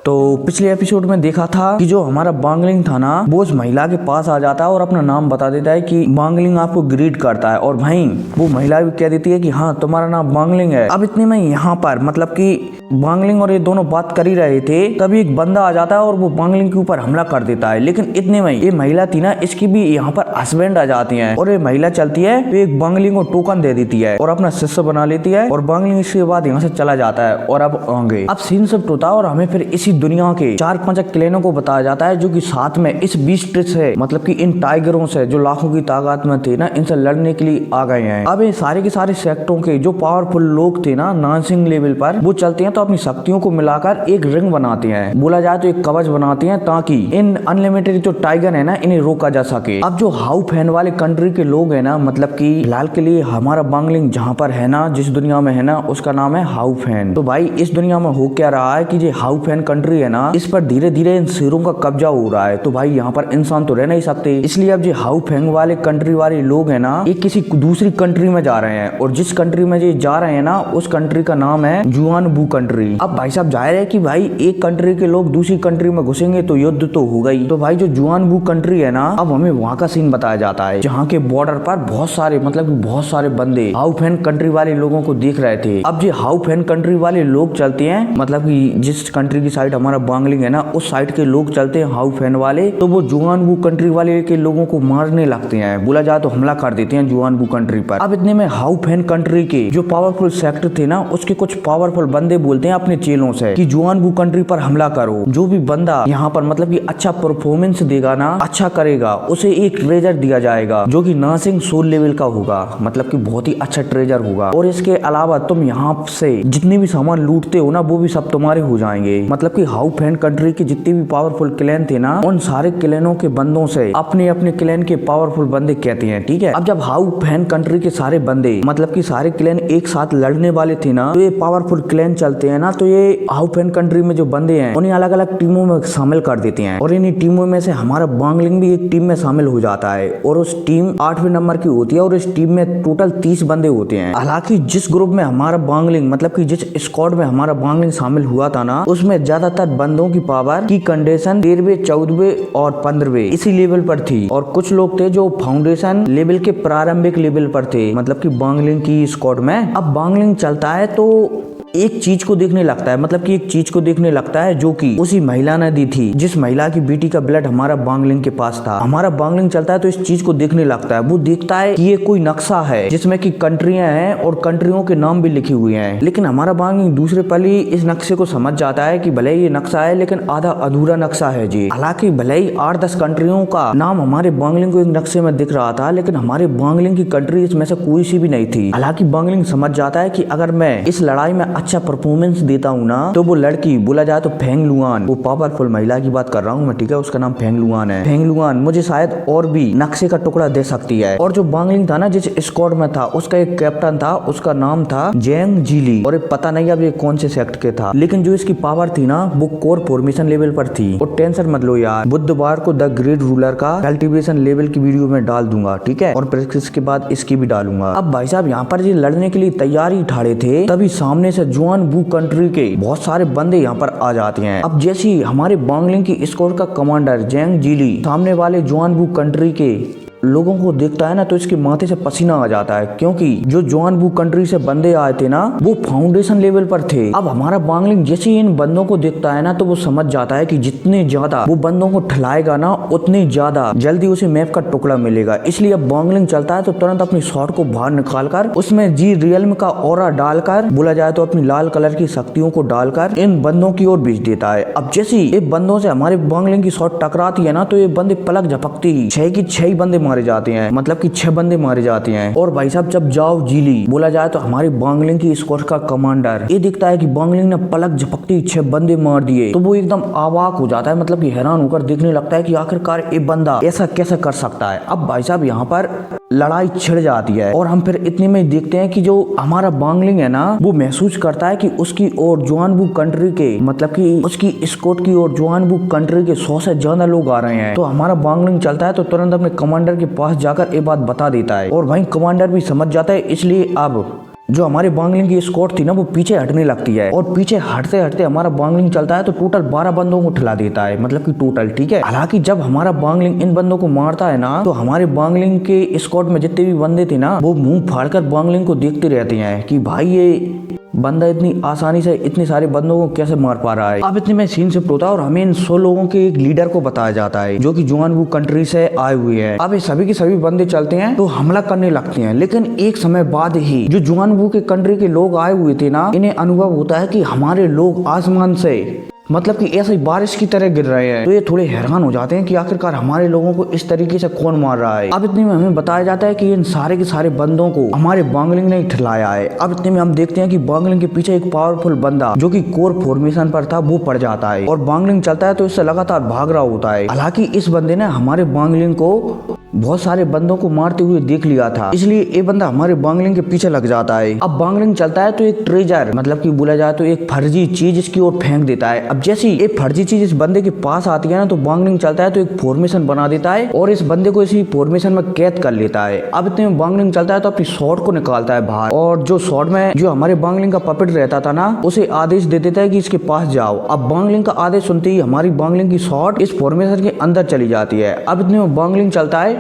तो पिछले एपिसोड में देखा था कि जो हमारा बांगलिंग था ना, वो उस महिला के पास आ जाता है और अपना नाम बता देता है कि बांगलिंग आपको ग्रीट करता है। और भाई वो महिला भी कह देती है कि हाँ तुम्हारा नाम बांगलिंग है। अब इतने में यहाँ पर मतलब कि बांगलिंग और ये दोनों बात कर ही रहे थे, तभी एक बंदा आ जाता है और वो बांगलिंग के ऊपर हमला कर देता है। लेकिन इतने में ये महिला थी ना, इसकी भी यहाँ पर हस्बैंड आ जाती है और ये महिला चलती है तो एक बांगलिंग को टोकन दे देती है और अपना शिष्य बना लेती है। और बांगलिंग इसके बाद यहाँ से चला जाता है। और अब आगे अब सीन शिफ्ट होता है और हमें फिर इसी दुनिया के 4-5 क्लेनों को बताया जाता है, जो कि साथ में इस बीस्ट से मतलब कि इन टाइगरों से जो लाखों की ताकत में थे ना, इनसे लड़ने के लिए आ गए हैं। अब ये सारे के सारे सेक्टरों के जो पावरफुल लोग थे ना नानसिंग लेवल पर, वो चलते हैं तो अपनी शक्तियों को मिलाकर एक रिंग बनाते हैं, बोला जाए तो एक कवच बनाते हैं, ताकि इन अनलिमिटेड जो टाइगर है ना, इन्हें रोका जा सके। अब जो हाउ फैन वाले कंट्री के लोग है ना, मतलब कि फिलहाल के लिए हमारा बांगलिंग जहाँ पर है ना, जिस दुनिया में है ना, उसका नाम है हाउ फैन। तो भाई इस दुनिया में हो क्या रहा है कि जो हाउ फैन कंट्री है ना, इस पर धीरे धीरे इन शेरों का कब्जा हो रहा है। तो भाई यहाँ पर इंसान तो रह नहीं सकते, इसलिए अब जो हाउ फैंग वाले कंट्री वाले लोग है ना, ये किसी दूसरी कंट्री में जा रहे हैं। और जिस कंट्री में ये जा रहे हैं ना, उस कंट्री का नाम है जुआनबू कंट्री। अब भाई साहब जाहिर है कि भाई एक कंट्री के लोग दूसरी कंट्री में घुसेंगे तो युद्ध तो होगा ही। तो भाई जो जुआनबू कंट्री है ना, अब हमें वहाँ का सीन बताया जाता है, जहाँ के बॉर्डर पर बहुत सारे मतलब बहुत सारे बंदे हाउ फैन कंट्री वाले लोगों को देख रहे थे। अब जो हाउ फैन कंट्री वाले लोग चलते हैं, मतलब कि जिस कंट्री की साइड हमारा बांगलिंग है ना, उस साइड के लोग चलते हैं हाउ फैन वाले, तो वो जुआनबू कंट्री वाले के लोगों को मारने लगते हैं, बोला जाए तो हमला कर देते हैं जुआनबू कंट्री पर। अब इतने में हाउ फैन कंट्री के जो पावरफुल सेक्टर थे ना, उसके कुछ पावरफुल बंदे बोलते हैं अपने चेलों से कि जुआनबू कंट्री पर हमला करो। जो भी बंदा यहाँ पर मतलब कि अच्छा परफॉर्मेंस देगा ना, अच्छा करेगा, उसे एक ट्रेजर दिया जाएगा, जो कि नासिंग सोल लेवल का होगा, मतलब कि बहुत ही अच्छा ट्रेजर होगा। और इसके अलावा तुम यहाँ से जितने भी सामान लूटते हो ना, वो भी सब तुम्हारे हो जाएंगे। मतलब कि हाउ फैन कंट्री के जितने भी पावरफुल क्लैन थे ना, उन सारे क्लैनों के बंदों से अपने अपने क्लैन के पावरफुल बंदे कहते हैं, ठीक है। अब जब हाउ फैन कंट्री के सारे बंदे मतलब कि सारे क्लैन एक साथ लड़ने वाले थे ना, तो ये पावरफुल क्लैन चलते हैं ना, तो ये हाउ फैन कंट्री में जो बंदे हैं उन्हें अलग अलग टीमों में शामिल कर देते हैं। और इन्हीं टीमों में से हमारा बांगलिंग भी एक टीम में शामिल हो जाता है। और उस टीम 8वें नंबर की होती है और इस टीम में टोटल 30 बंदे होते हैं। हालांकि जिस ग्रुप में हमारा बांगलिंग मतलब कि जिस स्क्वाड में हमारा बांगलिंग शामिल हुआ था ना, उसमें ज्यादातर बंदों की पावर की कंडीशन 13वें 14वें और 15वें इसी लेवल पर थी। और कुछ लोग थे जो फाउंडेशन लेवल के प्रारंभिक लेवल पर थे, मतलब कि बांगलिंग की स्क्वाड में। अब बांगलिंग चलता है तो एक चीज को देखने लगता है, मतलब कि एक चीज को देखने लगता है जो कि उसी महिला ने दी थी, जिस महिला की बेटी का ब्लड हमारा बांगलिंग के पास था। हमारा बांगलिंग चलता है तो इस चीज को देखने लगता है। वो देखता है कि ये कोई नक्शा है जिसमें कि कंट्रियां हैं और कंट्रियों के नाम भी लिखे हुए हैं। लेकिन हमारा बांगलिंग दूसरे पल ही इस नक्शे को समझ जाता है कि भले ये नक्शा है, लेकिन आधा अधूरा नक्शा है जी। हालांकि भले ही 8-10 कंट्रियों का नाम हमारे बांगलिंग को एक नक्शे में दिख रहा था, लेकिन हमारे बांगलिंग की कंट्री इसमें से कोई सी भी नहीं थी। हालांकि बांगलिंग समझ जाता है कि अगर मैं इस लड़ाई में अच्छा परफॉर्मेंस देता हूँ ना, तो वो लड़की बोला जाए तो फेंग लुआन, वो पावरफुल महिला की बात कर रहा हूँ मैं, ठीक है, उसका नाम फेंग लुआन है। फेंग लुआन मुझे शायद और भी नक्शे का टुकड़ा दे सकती है। और जो बांगलिंग था ना, जिस स्क्वाड में था, उसका एक कैप्टन था, उसका नाम था जेंग जीली। और पता नहीं अब ये कौन से सेक्ट के था, लेकिन जो इसकी पावर थी ना, वो कोर फॉर्मेशन लेवल पर थी। और टेंशन मत लो यार, बुधवार को द ग्रेट रूलर का कल्टीवेशन लेवल की वीडियो में डाल दूंगा, ठीक है, और इसके बाद इसकी भी डालूंगा। अब भाई साहब यहाँ पर ये लड़ने के लिए तैयारी ठाड़े थे, तभी सामने से जुआनबू कंट्री के बहुत सारे बंदे यहाँ पर आ जाते हैं। अब जैसे ही हमारे बांगलिंग की स्क्वाड का कमांडर जेंग जीली सामने वाले जुआनबू कंट्री के लोगों को देखता है ना, तो इसके माथे से पसीना आ जाता है, क्योंकि जो जुआनबू कंट्री से बंदे आए थे ना, वो फाउंडेशन लेवल पर थे। अब हमारा बांगलिंग जैसे ही इन बंदों को देखता है ना, तो वो समझ जाता है कि जितने ज्यादा वो बंदों को ठलाएगा ना, उतनी ज्यादा जल्दी उसे मैप का टुकड़ा मिलेगा। इसलिए अब बांगलिंग चलता है तो तुरंत अपनी शॉट को बाहर निकालकर उसमें जी रियल्म का ऑरा डालकर, बोला जाए तो अपनी लाल कलर की शक्तियों को डालकर इन बंदों की ओर भेज देता है। अब जैसे ही ये बंदों से हमारे बांगलिंग की शॉट टकराती है ना, तो ये बंदे पलक झपकते ही 6 की 6 बंदे मारे जाते हैं, मतलब कि 6 बंदे मारे जाते हैं। और भाई साहब जब जाओ जीली, बोला जाए तो हमारी बांगलिंग की स्क्वाड का कमांडर, ये दिखता है कि बांगलिंग ने पलक झपकते 6 बंदे मार दिए, तो वो एकदम अवाक हो जाता है, मतलब कि हैरान होकर देखने लगता है कि आखिरकार ये बंदा ऐसा कैसे कर सकता है। अब भाई साहब यहाँ पर लड़ाई छिड़ जाती है और हम फिर इतने में देखते हैं कि जो हमारा बांगलिंग है ना, वो महसूस करता है कि उसकी और जुआनबू कंट्री के मतलब कि उसकी स्क्वाड की और जुआनबू कंट्री के 100 से ज्यादा लोग आ रहे हैं। तो हमारा बांगलिंग चलता है तो तुरंत अपने कमांडर के पास जाकर ये बात बता देता है और वहीं कमांडर भी समझ जाता है। इसलिए अब जो हमारे बांगलिंग की स्क्वाड थी ना वो पीछे हटने लगती है और पीछे हटते हटते हमारा बांगलिंग चलता है तो टोटल 12 बंदों को ठिला देता है, मतलब कि टोटल, ठीक है। हालांकि जब हमारा बांगलिंग इन बंदों को मारता है ना तो हमारे बांगलिंग के स्क्वाड में जितने भी बंदे थे ना वो मुंह फाड़कर बांगलिंग को देखते रहते हैं कि भाई ये बंदा इतनी आसानी से इतने सारे बंदों को कैसे मार पा रहा है। अब इतने में सीन शिफ्ट होता है और हमें इन 100 लोगों के एक लीडर को बताया जाता है जो कि जुआन वू कंट्री से आए हुए हैं। अब ये सभी के सभी बंदे चलते हैं तो हमला करने लगते हैं, लेकिन एक समय बाद ही जो जुआन वू के कंट्री के लोग आए हुए थे ना इन्हें अनुभव होता है कि हमारे लोग आसमान से मतलब कि ऐसे ही बारिश की तरह गिर रहे हैं, तो ये थोड़े हैरान हो जाते हैं कि आखिरकार हमारे लोगों को इस तरीके से कौन मार रहा है। अब इतने में हमें बताया जाता है कि इन सारे के सारे बंदों को हमारे बांगलिंग ने ठिलाया है। अब इतने में हम देखते हैं कि बांगलिंग के पीछे एक पावरफुल बंदा जो कि कोर फॉर्मेशन पर था वो पड़ जाता है और बांगलिंग चलता है तो इससे लगातार भाग रहा होता है। हालांकि इस बंदे ने हमारे बांगलिंग को बहुत सारे बंदों को मारते हुए देख लिया था, इसलिए ये बंदा हमारे बांगलिंग के पीछे लग जाता है। अब बांगलिंग चलता है तो एक ट्रेजर मतलब कि बोला जाए तो एक फर्जी चीज इसकी ओर फेंक देता है। अब जैसी ये फर्जी चीज इस बंदे के पास आती है ना तो बांगलिंग चलता है तो एक फॉर्मेशन बना देता है और इस बंदे को इसी फॉर्मेशन में कैद कर लेता है। अब इतने में बांगलिंग चलता है तो अपनी शॉट को निकालता है बाहर और जो शॉट में जो हमारे बांगलिंग का पपेट रहता था ना उसे आदेश दे देता है कि इसके पास जाओ। अब बांगलिंग का आदेश सुनते ही हमारी बांगलिंग की शॉट इस फॉर्मेशन के अंदर चली जाती है। अब इतने में बांगलिंग चलता है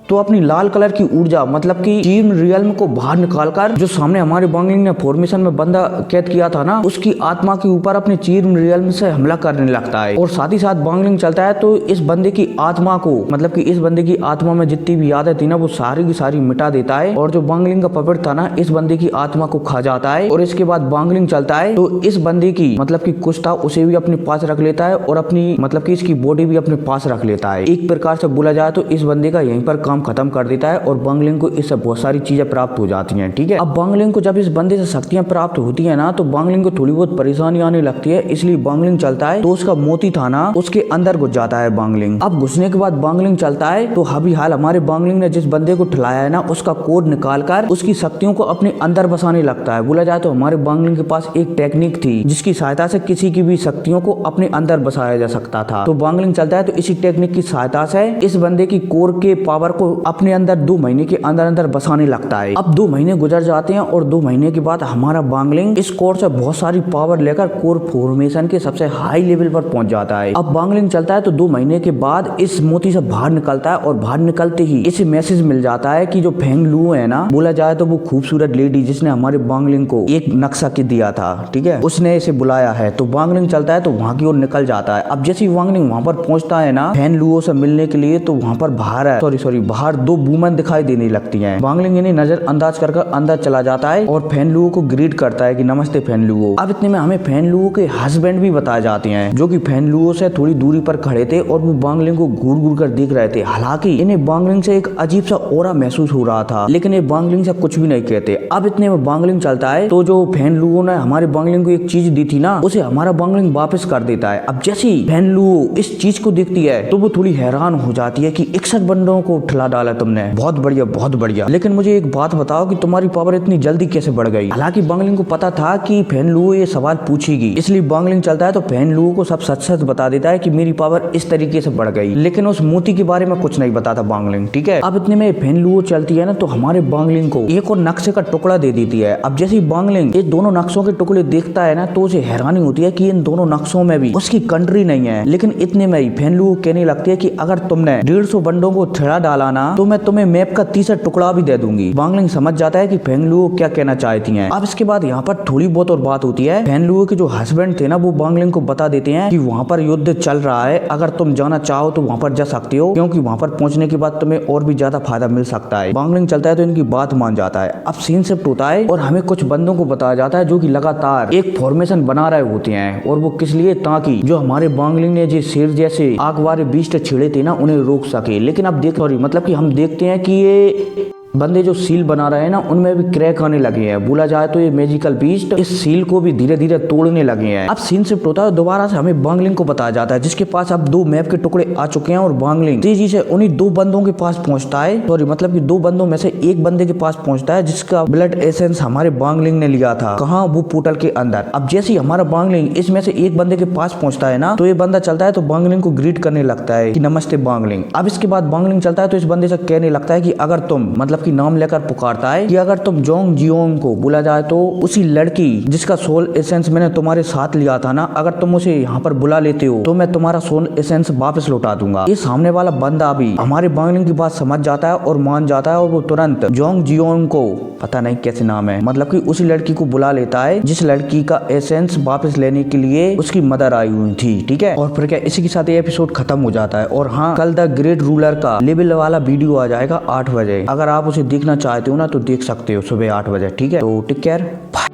तो अपनी लाल कलर की ऊर्जा मतलब कि चीन रियल्म को बाहर निकालकर जो सामने हमारे बांगलिंग ने फॉर्मेशन में बंदा कैद किया था ना उसकी आत्मा के ऊपर अपने चीन रियल्म से हमला करने लगता है और साथ ही साथ बांगलिंग चलता है तो इस बंदे की आत्मा को मतलब कि इस बंदे की आत्मा में जितनी भी यादें थी ना वो सारी की सारी मिटा देता है और जो बांगलिंग का पपेट था ना इस बंदे की आत्मा को खा जाता है और इसके बाद बांगलिंग चलता है तो इस बंदे की मतलब कि कुछ था उसे भी अपने पास रख लेता है और अपनी मतलब कि इसकी बॉडी भी अपने पास रख लेता है। एक प्रकार से बोला जाए तो इस बंदे का यहीं पर काम खत्म कर देता है और बांगलिंग को इससे बहुत सारी चीजें प्राप्त हो जाती हैं, ठीक है। अब बांगलिंग को जब इस बंदे से शक्तियां प्राप्त होती है ना तो बांगलिंग को थोड़ी बहुत परेशानी आने लगती है, इसलिए बांगलिंग चलता है तो उसका मोती था ना उसके अंदर घुस जाता है बांगलिंग। अब घुसने के बाद बांगलिंग चलता है तो अभी हाल हमारे बांगलिंग ने जिस बंदे को ठिलाया है ना उसका कोड निकालकर उसकी शक्तियों को अपने अंदर बसाने लगता है। बोला जाए तो हमारे बांगलिंग के पास एक टेक्निक थी जिसकी सहायता से किसी की भी शक्तियों को अपने अंदर बसाया जा सकता था। तो बांगलिंग चलता है तो इसी टेक्निक की सहायता से इस बंदे की कोर के पावर को अपने अंदर 2 महीने के अंदर अंदर बसाने लगता है। अब 2 महीने गुजर जाते हैं और 2 महीने के बाद हमारा बांगलिंग इस कोर से बहुत सारी पावर लेकर कोर फॉर्मेशन के सबसे हाई लेवल पर पहुंच जाता है। अब बांगलिंग चलता है तो 2 महीने के बाद इस मोती से बाहर निकलता है और बाहर निकलते ही इसे मैसेज मिल जाता है कि जो फेंग लू है ना बोला जाए तो वो खूबसूरत लेडी जिसने हमारे बांगलिंग को एक नक्शा के दिया था, ठीक है, उसने इसे बुलाया है। तो बांगलिंग चलता है तो वहां की ओर निकल जाता है। अब जैसे ही बांगलिंग वहां पर पहुंचता है ना फैन लुओ से मिलने के लिए तो वहां पर बाहर 2 वुमन दिखाई देने लगती हैं। बांगलिंग इन्हें नजर अंदाज कर अंदर चला जाता है और फैन लुओ को ग्रीट करता है कि नमस्ते फैन लुओ। अब इतने में हमें फैन लुओ के हस्बैंड भी बताए जाते हैं जो कि फैन लुओ से थोड़ी दूरी पर खड़े थे और वो बांगलिंग को घूर घूर कर देख रहे थे। हालांकि इन्हें बांगलिंग से एक अजीब सा ऑरा महसूस हो रहा था लेकिन ये बांगलिंग से कुछ भी नहीं कहते। अब इतने में बांगलिंग चलता है तो जो फैन लुओ ने हमारे बांगलिंग को एक चीज दी थी ना उसे हमारा बांगलिंग वापस कर देता है। अब जैसे ही फैन लुओ इस चीज को देखती है तो वो थोड़ी हैरान हो जाती है कि 61 बंदों को ठिला डाला तुमने, बहुत बढ़िया बहुत बढ़िया, लेकिन मुझे एक बात बताओ कि तुम्हारी पावर इतनी जल्दी कैसे बढ़ गई। हालांकि बांगलिंग को पता था कि फैन लुओ ये सवाल पूछेगी, इसलिए बांगलिंग चलता है तो फैन लुओ को सब सच सच बता देता है कि मेरी पावर इस तरीके से बढ़ गई, लेकिन उस मोती के बारे में कुछ नहीं बताता बांगलिंग, ठीक है। अब इतने में फैन लुओ चलती है ना तो हमारे बांगलिंग को एक और नक्शे का टुकड़ा दे देती है। अब जैसे बांगलिंग ये दोनों नक्शों के टुकड़े देखता है ना तो उसे हैरानी होती है कि इन दोनों नक्शों में भी उसकी कंट्री नहीं है, लेकिन इतने में ही फैन लुओ कहने लगती है कि अगर तुमने 150 बंदों को ठेड़ा डाला ना तो मैं तुम्हें मैप का तीसरा टुकड़ा भी दे दूंगी। बांगलिंग समझ जाता है कि फैन लुओ क्या कहना चाहती हैं। अब इसके बाद यहाँ पर थोड़ी बहुत और बात होती है। फैन लुओ के जो हस्बैंड थे ना वो बांगलिंग को बता देते हैं कि वहाँ पर युद्ध चल रहा है, अगर तुम जाना चाहो तो वहाँ पर जा सकते हो क्योंकि वहाँ पर पहुंचने के बाद तुम्हें और भी ज्यादा फायदा मिल सकता है। बांगलिंग चलता है तो इनकी बात मान जाता है। अब सीन शिफ्ट होता है और हमें कुछ बंदों को बताया जाता है जो कि लगातार एक फॉर्मेशन बना रहे होते हैं और वो किस लिए, ताकि जो हमारे बांगलिंग ने जो शेर जैसे आग वाले बीस्ट छेड़े थे ना उन्हें रोक सके। लेकिन अब मतलब कि हम देखते हैं कि ये बंदे जो सील बना रहे हैं ना उनमें भी क्रैक आने लगे हैं। बोला जाए तो ये मैजिकल बीस्ट इस सील को भी धीरे धीरे तोड़ने लगे हैं। अब सीन शिफ्ट होता है दोबारा से हमें बांगलिंग को बताया जाता है जिसके पास अब 2 मैप के टुकड़े आ चुके हैं और बांगलिंग तेजी से उन्हीं 2 बंदों के पास पहुंचता है। मतलब कि 2 बंदों में से एक बंदे के पास पहुंचता है जिसका ब्लड एसेंस हमारे बांगलिंग ने लिया था। कहाँ? वो पोर्टल के अंदर। अब जैसे ही हमारा बांगलिंग इसमें से एक बंदे के पास पहुंचता है ना तो ये बंदा चलता है तो बांगलिंग को ग्रीट करने लगता है कि नमस्ते बांगलिंग। अब इसके बाद बांगलिंग चलता है तो इस बंदे से कहने लगता है कि अगर तुम मतलब कि नाम लेकर पुकारता है कि अगर तुम जोंग जियोंग को बुला जाए तो उसी लड़की जिसका सोल एसेंस मैंने तुम्हारे साथ लिया था ना, अगर तुम उसे यहाँ पर बुला लेते हो तो मैं तुम्हारा सोल एसेंस वापस लौटा दूंगा। ये सामने वाला बंदा भी हमारे बांगलिंग की बात समझ जाता है और मान जाता है और वो तुरंत जोंग जियोंग को, पता नहीं कैसे नाम है, मतलब कि उसी लड़की को बुला लेता है जिस लड़की का एसेंस वापस लेने के लिए उसकी मदर आई हुई थी। ठीक है, और फिर क्या इसी के साथ ये एपिसोड खत्म हो जाता है। और हाँ, कल द ग्रेट रूलर का लेवल वाला वीडियो आ जाएगा 8 बजे। अगर आप उसे देखना चाहते हो ना तो देख सकते हो सुबह 8 बजे। ठीक है, तो टेक केयर, बाय।